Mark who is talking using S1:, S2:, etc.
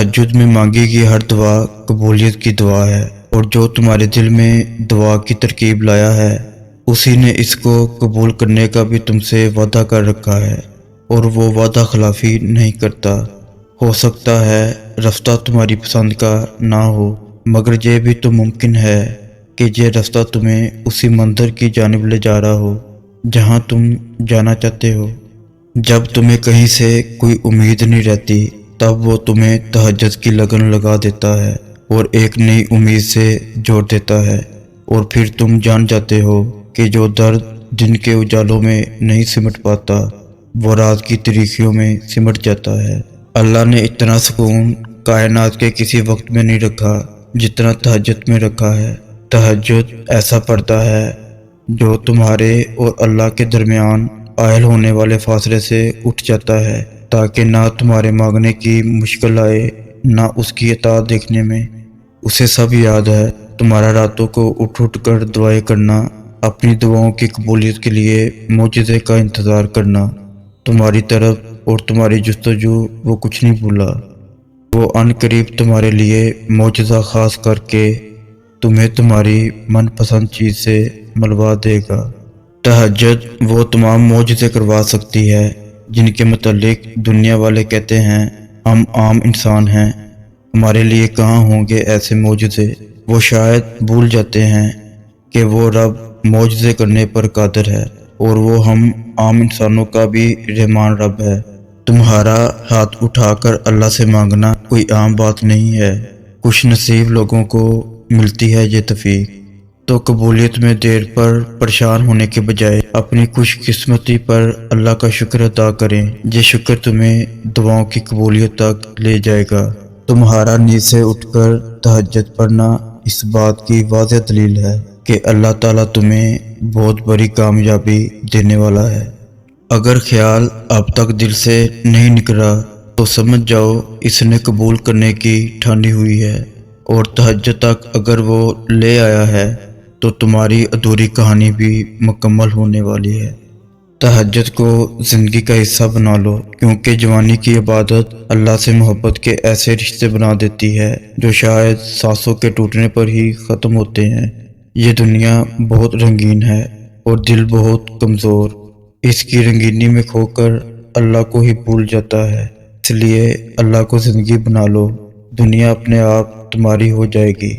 S1: تہجد میں مانگی گئی ہر دعا قبولیت کی دعا ہے، اور جو تمہارے دل میں دعا کی ترکیب لایا ہے اسی نے اس کو قبول کرنے کا بھی تم سے وعدہ کر رکھا ہے، اور وہ وعدہ خلافی نہیں کرتا۔ ہو سکتا ہے رستہ تمہاری پسند کا نہ ہو، مگر یہ بھی تو ممکن ہے کہ یہ رستہ تمہیں اسی منظر کی جانب لے جا رہا ہو جہاں تم جانا چاہتے ہو۔ جب تمہیں کہیں سے کوئی امید نہیں رہتی تب وہ تمہیں تہجد کی لگن لگا دیتا ہے اور ایک نئی امید سے جوڑ دیتا ہے، اور پھر تم جان جاتے ہو کہ جو درد دن کے اجالوں میں نہیں سمٹ پاتا وہ رات کی تاریکیوں میں سمٹ جاتا ہے۔ اللہ نے اتنا سکون کائنات کے کسی وقت میں نہیں رکھا جتنا تہجد میں رکھا ہے۔ تہجد ایسا پردہ ہے جو تمہارے اور اللہ کے درمیان حائل ہونے والے فاصلے سے اٹھ جاتا ہے، تاکہ نہ تمہارے مانگنے کی مشکل آئے نہ اس کی اطاعت دیکھنے میں۔ اسے سب یاد ہے، تمہارا راتوں کو اٹھ اٹھ کر دعائیں کرنا، اپنی دعاؤں کی قبولیت کے لیے معجزے کا انتظار کرنا، تمہاری طرف اور تمہاری جستجو وہ کچھ نہیں بھولا۔ وہ ان قریب تمہارے لیے معجزہ خاص کر کے تمہیں تمہاری من پسند چیز سے ملوا دے گا۔ تہجد وہ تمام معجزے کروا سکتی ہے جن کے متعلق دنیا والے کہتے ہیں ہم عام انسان ہیں، ہمارے لیے کہاں ہوں گے ایسے معجزے۔ وہ شاید بھول جاتے ہیں کہ وہ رب معجزے کرنے پر قادر ہے، اور وہ ہم عام انسانوں کا بھی رحمان رب ہے۔ تمہارا ہاتھ اٹھا کر اللہ سے مانگنا کوئی عام بات نہیں ہے، خوش نصیب لوگوں کو ملتی ہے یہ توفیق۔ تو قبولیت میں دیر پر پریشان ہونے کے بجائے اپنی خوش قسمتی پر اللہ کا شکر ادا کریں، یہ شکر تمہیں دعاؤں کی قبولیت تک لے جائے گا۔ تمہارا نیند سے اٹھ کر تہجد پڑھنا اس بات کی واضح دلیل ہے کہ اللہ تعالیٰ تمہیں بہت بڑی کامیابی دینے والا ہے۔ اگر خیال اب تک دل سے نہیں نکلا تو سمجھ جاؤ اس نے قبول کرنے کی ٹھانی ہوئی ہے، اور تہجد تک اگر وہ لے آیا ہے تو تمہاری ادھوری کہانی بھی مکمل ہونے والی ہے۔ تہجد کو زندگی کا حصہ بنا لو، کیونکہ جوانی کی عبادت اللہ سے محبت کے ایسے رشتے بنا دیتی ہے جو شاید سانسوں کے ٹوٹنے پر ہی ختم ہوتے ہیں۔ یہ دنیا بہت رنگین ہے اور دل بہت کمزور، اس کی رنگینی میں کھو کر اللہ کو ہی بھول جاتا ہے۔ اس لیے اللہ کو زندگی بنا لو، دنیا اپنے آپ تمہاری ہو جائے گی۔